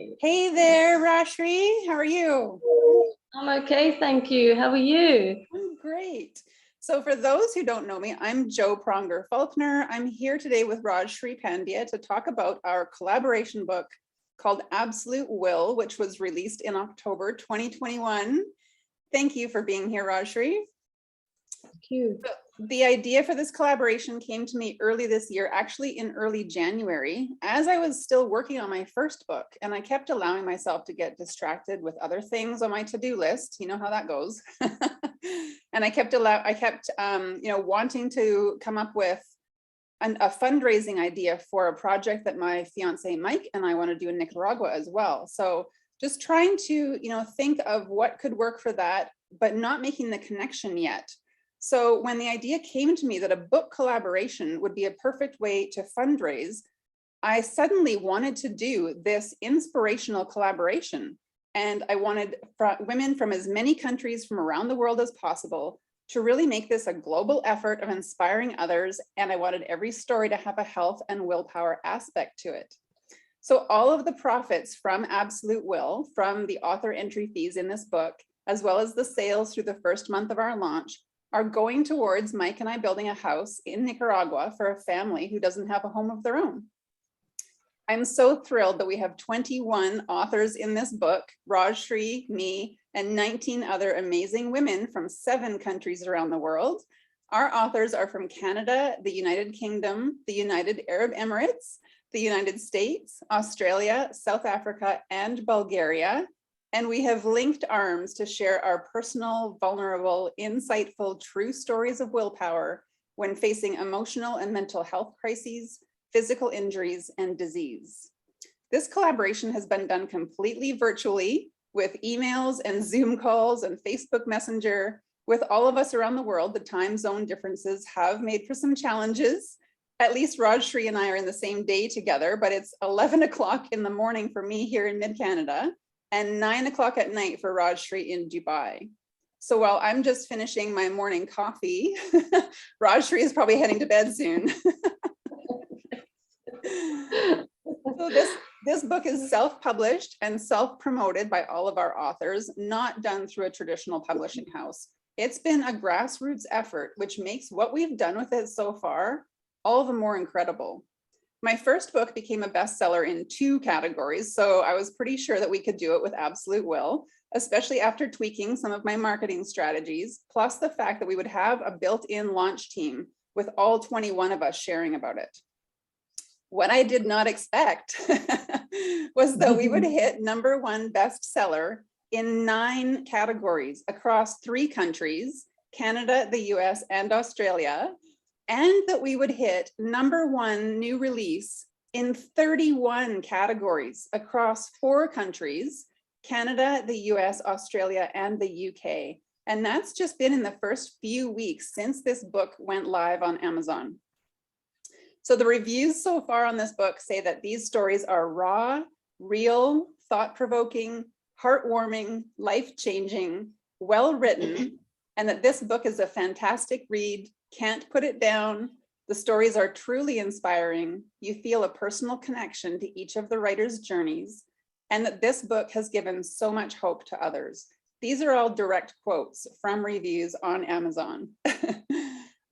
Hey there, Rajshree. How are you? I'm okay, thank you. How are you? I'm great. So for those who don't know me, I'm Jo Pronger Faulkner. I'm here today with Rajshree Pandya to talk about our collaboration book called Absolute Will, which was released in October 2021. Thank you for being here, Rajshree. Thank you. The idea for this collaboration came to me early this year, actually in early January, as I was still working on my first book, and I kept allowing myself to get distracted with other things on my to-do list. You know how that goes. And I kept wanting to come up with a fundraising idea for a project that my fiance Mike and I want to do in Nicaragua as well. So just trying to, think of what could work for that, but not making the connection yet. So when the idea came to me that a book collaboration would be a perfect way to fundraise, I suddenly wanted to do this inspirational collaboration. And I wanted women from as many countries from around the world as possible to really make this a global effort of inspiring others. And I wanted every story to have a health and willpower aspect to it. So all of the profits from Absolute Will, from the author entry fees in this book, as well as the sales through the first month of our launch, are going towards Mike and I building a house in Nicaragua for a family who doesn't have a home of their own. I'm so thrilled that we have 21 authors in this book, Rajshree, me, and 19 other amazing women from 7 countries around the world. Our authors are from Canada, the United Kingdom, the United Arab Emirates, the United States, Australia, South Africa, and Bulgaria. And we have linked arms to share our personal, vulnerable, insightful, true stories of willpower when facing emotional and mental health crises, physical injuries, and disease. This collaboration has been done completely virtually with emails and Zoom calls and Facebook Messenger. With all of us around the world, the time zone differences have made for some challenges. At least Rajshree and I are in the same day together, but it's 11 o'clock in the morning for me here in mid-Canada and 9 o'clock at night for Rajshree in Dubai. So while I'm just finishing my morning coffee, Rajshree is probably heading to bed soon. So this book is self-published and self-promoted by all of our authors, not done through a traditional publishing house. It's been a grassroots effort, which makes what we've done with it so far all the more incredible. My first book became a bestseller in 2 categories, so I was pretty sure that we could do it with Absolute Will, especially after tweaking some of my marketing strategies, plus the fact that we would have a built-in launch team with all 21 of us sharing about it. What I did not expect was that we would hit #1 bestseller in 9 categories across 3 countries, Canada, the US, and Australia, and that we would hit #1 new release in 31 categories across 4 countries, Canada, the US, Australia, and the UK. And that's just been in the first few weeks since this book went live on Amazon. So the reviews so far on this book say that these stories are raw, real, thought-provoking, heartwarming, life-changing, well-written, and that this book is a fantastic read. Can't put it down. The stories are truly inspiring. You feel a personal connection to each of the writer's journeys, and that this book has given so much hope to others. These are all direct quotes from reviews on Amazon.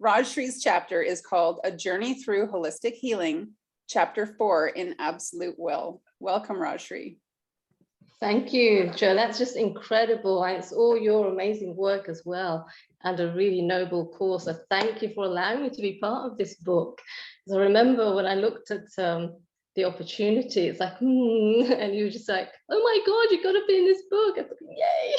Rajshree's chapter is called A Journey Through Holistic Healing, Chapter 4 in Absolute Will. Welcome, Rajshree. Thank you, Jo. That's just incredible. And it's all your amazing work as well, and a really noble cause. So thank you for allowing me to be part of this book. Because I remember when I looked at the opportunity, it's like, and you were just like, oh my God, you've got to be in this book. I thought, yay.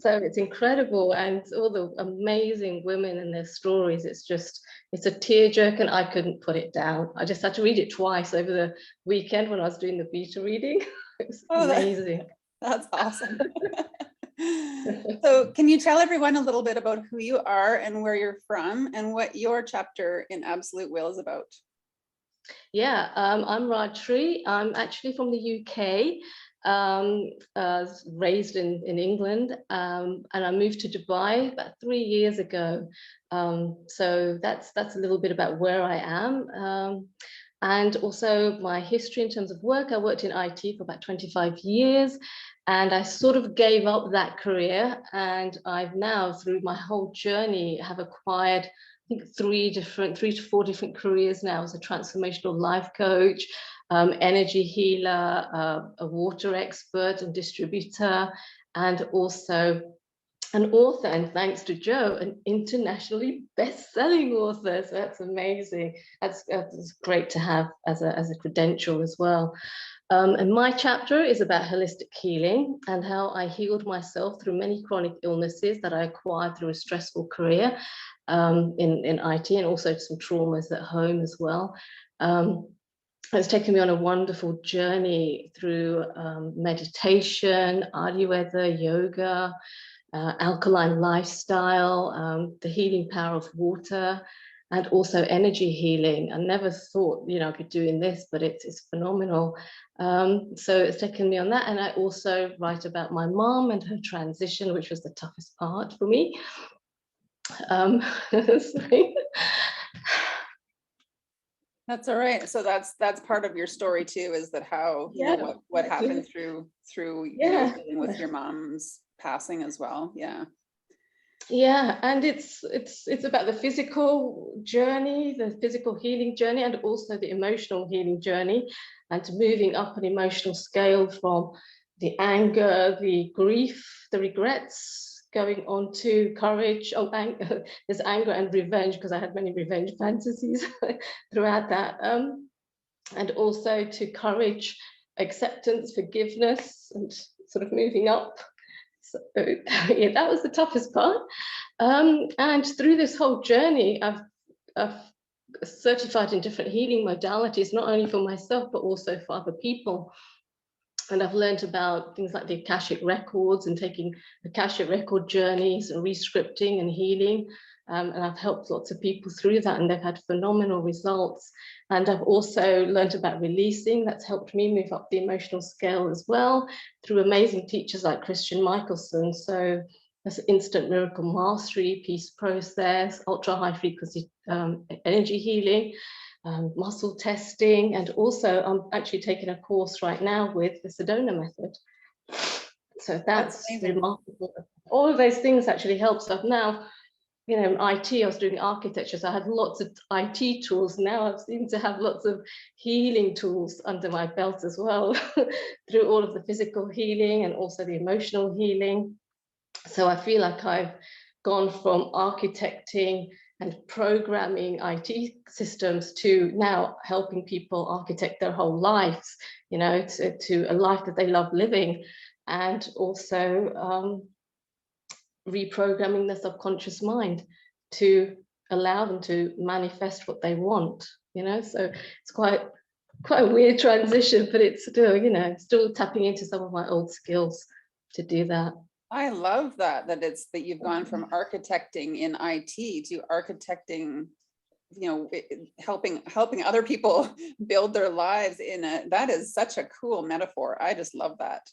So it's incredible, and all the amazing women and their stories. It's a tearjerker, and I couldn't put it down. I just had to read it twice over the weekend when I was doing the beta reading. It was amazing. That's awesome. So can you tell everyone a little bit about who you are and where you're from and what your chapter in Absolute Will is about? Yeah, I'm Rajshree. I'm actually from the UK. Raised in England, and I moved to Dubai about 3 years ago. So that's a little bit about where I am. And also my history in terms of work. I worked in IT for about 25 years, and I sort of gave up that career. And I've now, through my whole journey, have acquired, I think, 3 to 4 different careers now as a transformational life coach, energy healer, a water expert and distributor, and also an author, and thanks to Jo, an internationally best-selling author. So that's amazing. That's great to have as a credential as well. And my chapter is about holistic healing and how I healed myself through many chronic illnesses that I acquired through a stressful career in IT, and also some traumas at home as well. It's taken me on a wonderful journey through meditation, Ayurveda, yoga, alkaline lifestyle, the healing power of water, and also energy healing. I never thought, I'd be doing this, but it's phenomenal. So it's taken me on that. And I also write about my mom and her transition, which was the toughest part for me. That's all right. So that's part of your story too, is that how, what happened through dealing with your mom's passing as well. Yeah, and it's about the physical journey, the physical healing journey, and also the emotional healing journey, and moving up an emotional scale from the anger, the grief, the regrets, going on to courage. There's anger and revenge, because I had many revenge fantasies throughout that, and also to courage, acceptance, forgiveness, and sort of moving up. So yeah, that was the toughest part. And through this whole journey, I've certified in different healing modalities, not only for myself, but also for other people. And I've learned about things like the Akashic records and taking Akashic record journeys and rescripting and healing. And I've helped lots of people through that, and they've had phenomenal results. And I've also learned about releasing. That's helped me move up the emotional scale as well, through amazing teachers like Christian Michelson. So that's instant miracle mastery, peace process, ultra high frequency energy healing, muscle testing, and also I'm actually taking a course right now with the Sedona method. So that's remarkable. All of those things actually help. So I've now, in IT, I was doing architecture, so I had lots of IT tools. Now I seem to have lots of healing tools under my belt as well, through all of the physical healing and also the emotional healing. So I feel like I've gone from architecting and programming IT systems to now helping people architect their whole lives, to a life that they love living, and also reprogramming their subconscious mind to allow them to manifest what they want, so it's quite a weird transition, but it's still, still tapping into some of my old skills to do that. I love that you've gone from architecting in IT to architecting, helping other people build their lives that is such a cool metaphor. I just love that.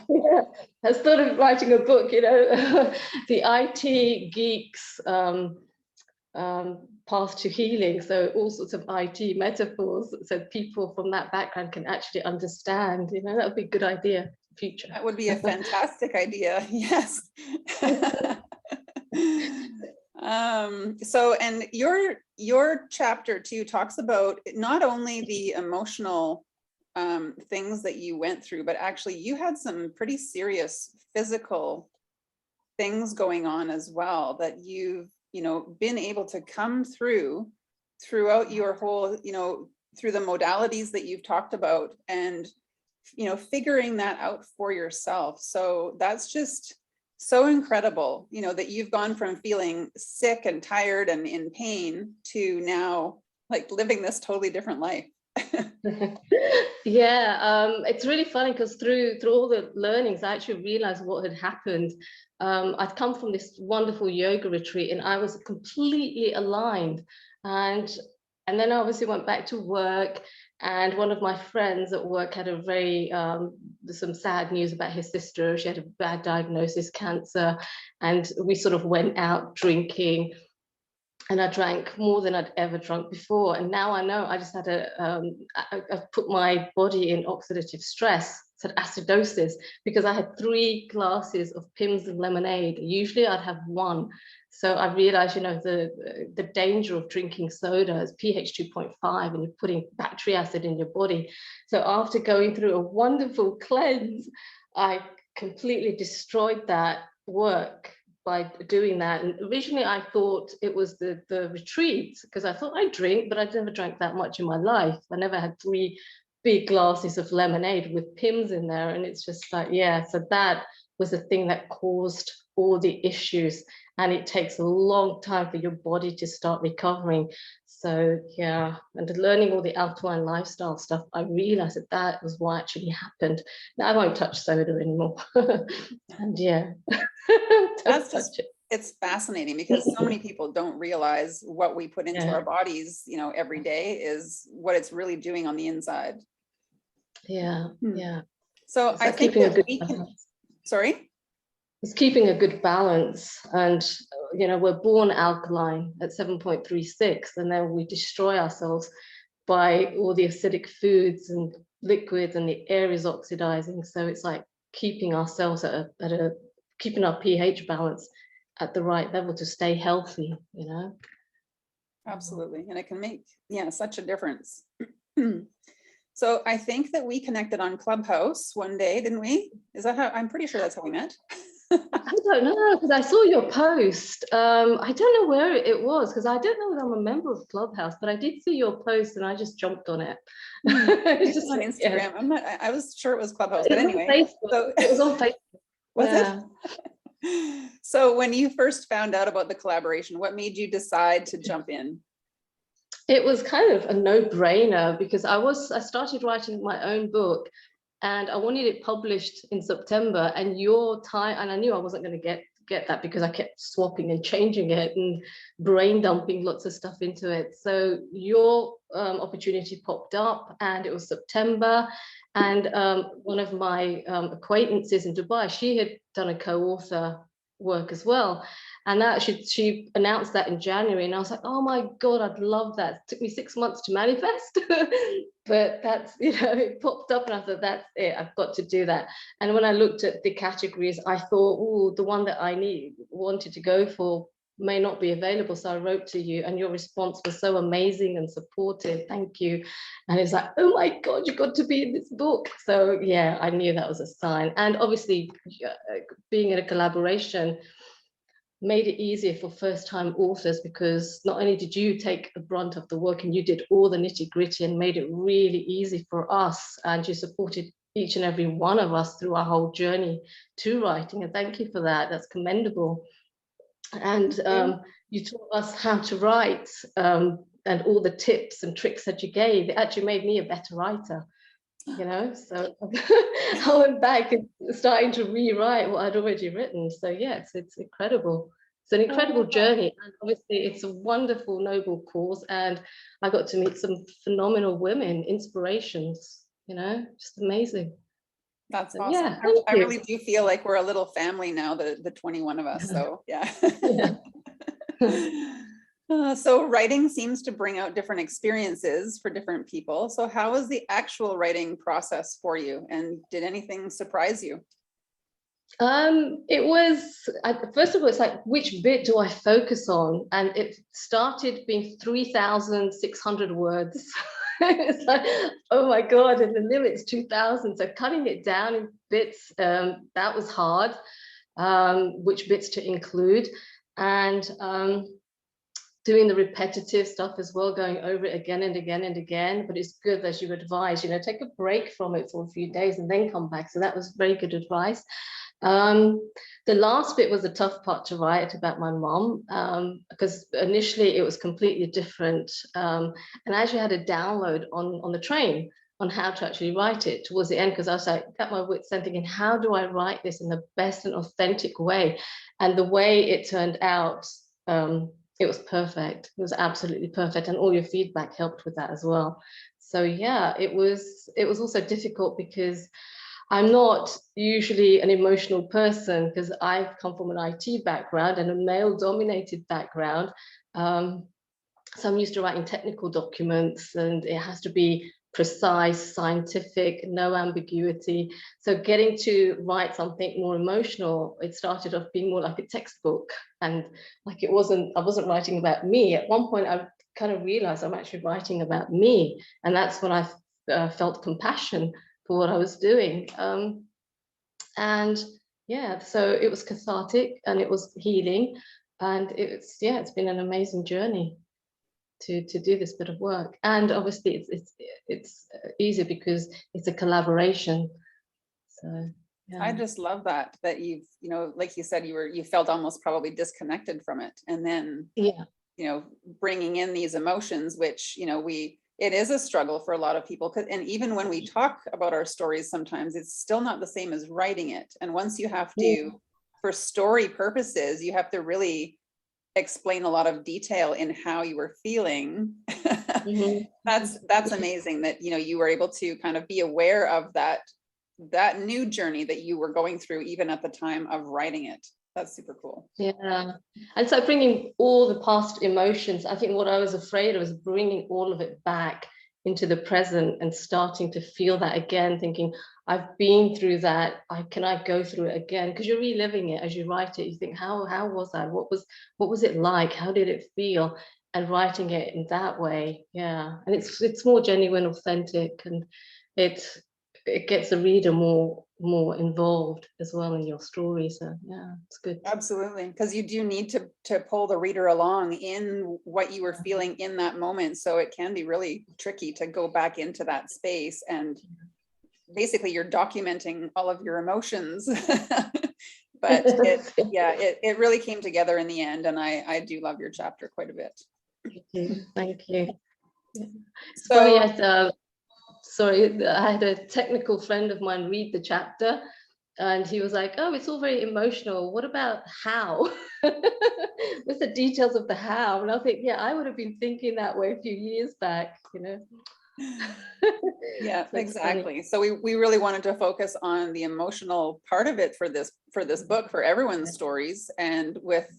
Yeah, I started writing a book, the IT geeks path to healing. So all sorts of IT metaphors, so people from that background can actually understand, that would be a good idea. Future. That would be a fantastic idea. Yes. So, and your chapter 2 talks about not only the emotional things that you went through, but actually you had some pretty serious physical things going on as well that you've been able to come throughout your whole, through the modalities that you've talked about, and figuring that out for yourself. So that's just so incredible, that you've gone from feeling sick and tired and in pain to now like living this totally different life. Yeah, it's really funny because through all the learnings, I actually realized what had happened. I'd come from this wonderful yoga retreat and I was completely aligned. And then I obviously went back to work, and one of my friends at work had a very, some sad news about his sister. She had a bad diagnosis, cancer, and we sort of went out drinking. and I drank more than I'd ever drunk before. And now I know I just had I've put my body in oxidative stress, so acidosis, because I had 3 glasses of Pimm's and lemonade. Usually I'd have 1. So I realized, the danger of drinking soda is pH 2.5, and you're putting battery acid in your body. So after going through a wonderful cleanse, I completely destroyed that work by doing that. And originally I thought it was the retreat, because I thought I drink, but I'd never drank that much in my life. I never had 3 big glasses of lemonade with Pimm's in there. And it's just like, yeah, so that was the thing that caused all the issues. And it takes a long time for your body to start recovering. So yeah, and learning all the alkaline lifestyle stuff, I realized that that was what actually happened. Now I won't touch soda anymore. And yeah, That's just, it's fascinating, because so many people don't realize what we put into our bodies, every day is what it's really doing on the inside. Yeah, yeah. So it's I like think that we can, sorry? It's keeping a good balance. And, we're born alkaline at 7.36, and then we destroy ourselves by all the acidic foods and liquids, and the air is oxidizing. So it's like keeping ourselves keeping our pH balance at the right level to stay healthy, Absolutely. And it can make, such a difference. So I think that we connected on Clubhouse one day, didn't we? Is that how, I'm pretty sure that's how we met. I don't know, because I saw your post. I don't know where it was, because I don't know that I'm a member of Clubhouse, but I did see your post and I just jumped on it. It's just on Instagram. Yeah. I was sure it was Clubhouse, but anyway. So, it was on Facebook. Was it? So when you first found out about the collaboration, what made you decide to jump in? It was kind of a no-brainer, because I started writing my own book, and I wanted it published in September, and your time, and I knew I wasn't going to get that, because I kept swapping and changing it and brain dumping lots of stuff into it. So your opportunity popped up, and it was September, and one of my acquaintances in Dubai, she had done a co-author work as well. And that she announced that in January, and I was like, oh my God, I'd love that. It took me 6 months to manifest, but that's, it popped up, and I thought, that's it, I've got to do that. And when I looked at the categories, I thought, oh, the one that I wanted to go for may not be available. So I wrote to you, and your response was so amazing and supportive. Thank you. And it's like, oh my God, you've got to be in this book. So yeah, I knew that was a sign. And obviously, being in a collaboration made it easier for first-time authors, because not only did you take the brunt of the work, and you did all the nitty-gritty and made it really easy for us, and you supported each and every one of us through our whole journey to writing, and thank you for that. That's commendable. And you taught us how to write, and all the tips and tricks that you gave. It actually made me a better writer. So I went back and starting to rewrite what I'd already written. So yes, it's incredible. It's an incredible journey, and obviously it's a wonderful, noble cause, and I got to meet some phenomenal women, inspirations, just amazing. That's awesome. Yeah, I really do feel like we're a little family now, the 21 of us. So yeah. So writing seems to bring out different experiences for different people. So how was the actual writing process for you? And did anything surprise you? It was, first of all, it's like, which bit do I focus on? And it started being 3,600 words. It's like, oh my God, and the limit's 2,000. So cutting it down in bits, that was hard, which bits to include. And doing the repetitive stuff as well, going over it again and again and again. But it's good, as you advise, take a break from it for a few days and then come back. So that was very good advice. The last bit was a tough part to write, about my mom, because initially it was completely different. And I actually had a download on the train on how to actually write it towards the end, because I was like, got my wits end thinking, how do I write this in the best and authentic way? And the way it turned out, it was perfect. It was absolutely perfect, and all your feedback helped with that as well. So yeah, it was also difficult, because I'm not usually an emotional person, because I've come from an IT background and a male-dominated background. So I'm used to writing technical documents, and it has to be precise, scientific, no ambiguity. So getting to write something more emotional, it started off being more like a textbook, and like I wasn't writing about me. At one point, I kind of realized I'm actually writing about me, and that's when I felt compassion for what I was doing. And yeah, so it was cathartic and it was healing, and it's been an amazing journey to do this bit of work. And obviously it's easy because it's a collaboration. So I yeah. just love that you've, like you said, you felt almost probably disconnected from it. And then, Yeah. bringing in these emotions, which, it is a struggle for a lot of people. And even when we talk about our stories, sometimes it's still not the same as writing it. And once you have to, for story purposes, you have to really explain a lot of detail in how you were feeling. That's amazing that, you were able to kind of be aware of that new journey that you were going through, even at the time of writing it. That's super cool. Yeah. And so bringing all the past emotions, I think what I was afraid of was bringing all of it back into the present and starting to feel that again, thinking, I've been through that. Can I go through it again? Because you're reliving it as you write it. You think, how was I? What was it like? How did it feel? And writing it in that way, yeah. And it's more genuine, authentic, and it gets the reader more involved as well in your story. So yeah, it's good. Absolutely, because you do need to pull the reader along in what you were feeling in that moment. So it can be really tricky to go back into that space, and basically you're documenting all of your emotions. But it really came together in the end, and I do love your chapter quite a bit. Thank you. It's So funny, sorry, I had a technical friend of mine read the chapter, and he was like, oh, it's all very emotional. What about how? What's the details of the how? And I think, yeah, I would have been thinking that way a few years back, yeah, So exactly. So we really wanted to focus on the emotional part of it for this book, for everyone's stories, and with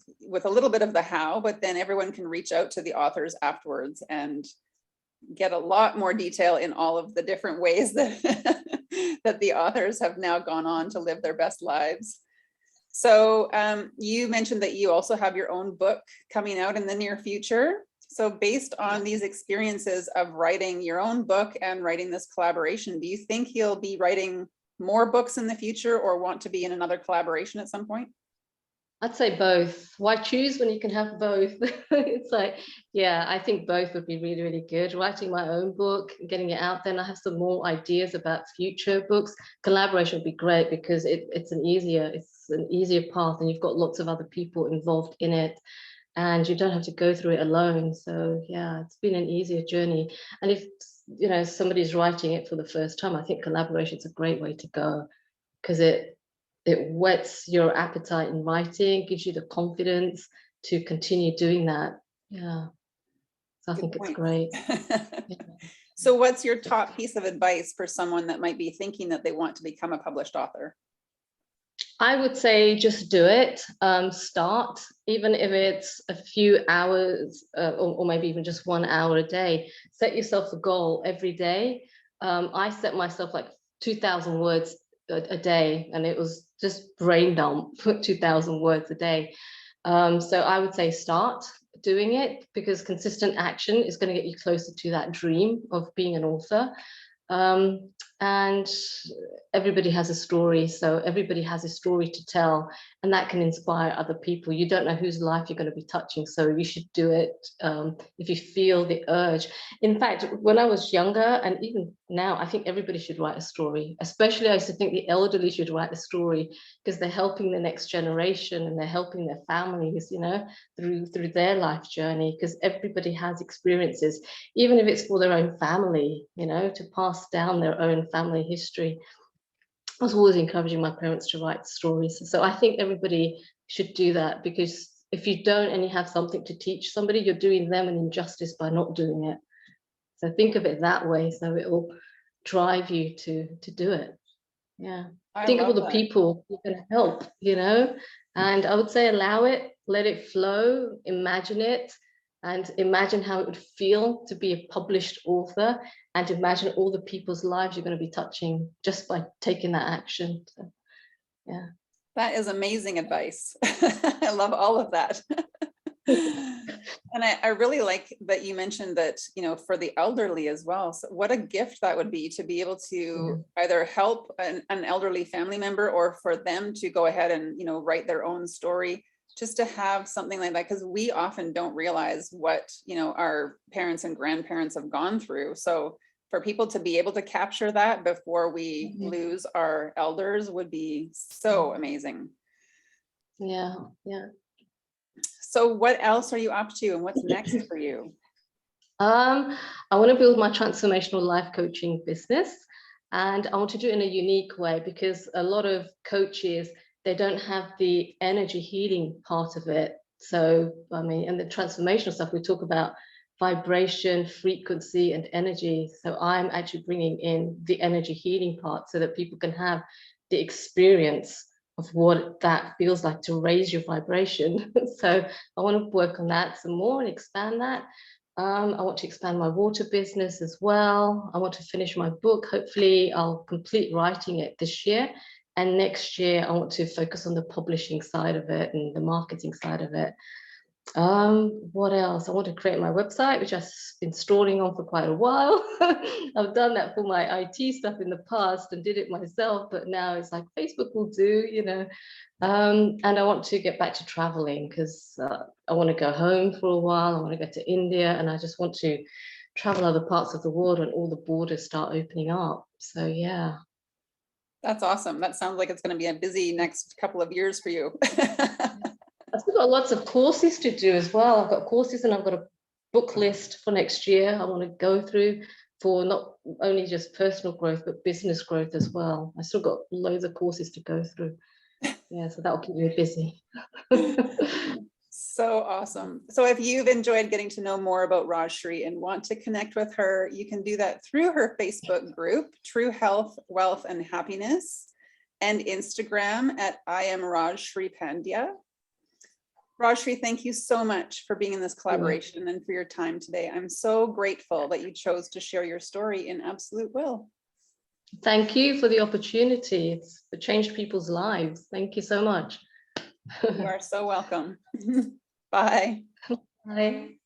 a little bit of the how, but then everyone can reach out to the authors afterwards and get a lot more detail in all of the different ways that that the authors have now gone on to live their best lives. So you mentioned that you also have your own book coming out in the near future. So based on these experiences of writing your own book and writing this collaboration, do you think you'll be writing more books in the future, or want to be in another collaboration at some point? I'd say both. Why choose when you can have both? It's like, yeah, I think both would be really, really good. Writing my own book, getting it out, then I have some more ideas about future books. Collaboration would be great because it's an easier path, and you've got lots of other people involved in it, and you don't have to go through it alone. So yeah, it's been an easier journey. And if somebody's writing it for the first time, I think collaboration is a great way to go, because it whets your appetite in writing, gives you the confidence to continue doing that. Yeah. So I think it's great. So what's your top piece of advice for someone that might be thinking that they want to become a published author? I would say just do it. Start, even if it's a few hours or maybe even just 1 hour a day. Set yourself a goal every day. I set myself like 2,000 words a day, and it was just brain dump, 2,000 words a day. So I would say start doing it, because consistent action is going to get you closer to that dream of being an author. And everybody has a story, so everybody has a story to tell, and that can inspire other people. You don't know whose life you're going to be touching, so you should do it if you feel the urge. In fact, when I was younger, and even now, I think everybody should write a story. Especially I used to think the elderly should write a story, because they're helping the next generation, and they're helping their families, through their life journey, because everybody has experiences, even if it's for their own family, to pass down their own family history. I was always encouraging my parents to write stories. So I think everybody should do that, because if you don't and you have something to teach somebody, you're doing them an injustice by not doing it. So think of it that way, so it will drive you to do it. Yeah. Think of all the people you're going to help, and I would say allow it, let it flow, imagine it, And imagine how it would feel to be a published author, and imagine all the people's lives you're going to be touching just by taking that action. So, yeah. That is amazing advice. I love all of that. And I really like that you mentioned that, you know, for the elderly as well. So what a gift that would be to be able to either help an elderly family member, or for them to go ahead and, you know, write their own story, just to have something like that, because we often don't realize what, you know, our parents and grandparents have gone through. So for people to be able to capture that before we lose our elders would be so amazing. Yeah, yeah. So what else are you up to, and what's next for you? I want to build my transformational life coaching business, and I want to do it in a unique way, because a lot of coaches, they don't have the energy healing part of it. So, I mean, and the transformational stuff, we talk about vibration, frequency, and energy. So I'm actually bringing in the energy healing part so that people can have the experience of what that feels like to raise your vibration. So I want to work on that some more and expand that. I want to expand my water business as well. I want to finish my book. Hopefully I'll complete writing it this year. And next year I want to focus on the publishing side of it and the marketing side of it. What else? I want to create my website, which I've been stalling on for quite a while. I've done that for my IT stuff in the past and did it myself, but now it's like Facebook will do, you know. And I want to get back to traveling, because I want to go home for a while. I want to go to India, and I just want to travel other parts of the world when all the borders start opening up. So yeah. That's awesome. That sounds like it's going to be a busy next couple of years for you. I've still got lots of courses to do as well. I've got courses, and I've got a book list for next year I want to go through, for not only just personal growth, but business growth as well. I still got loads of courses to go through. Yeah, so that'll keep me busy. So awesome. So if you've enjoyed getting to know more about Rajshree and want to connect with her, you can do that through her Facebook group, True Health, Wealth, and Happiness, and Instagram at I am Rajshree Pandya. Rajshree, thank you so much for being in this collaboration and for your time today. I'm so grateful that you chose to share your story in Absolute Will. Thank you for the opportunity. It's changed people's lives. Thank you so much. You are so welcome. Bye. Bye.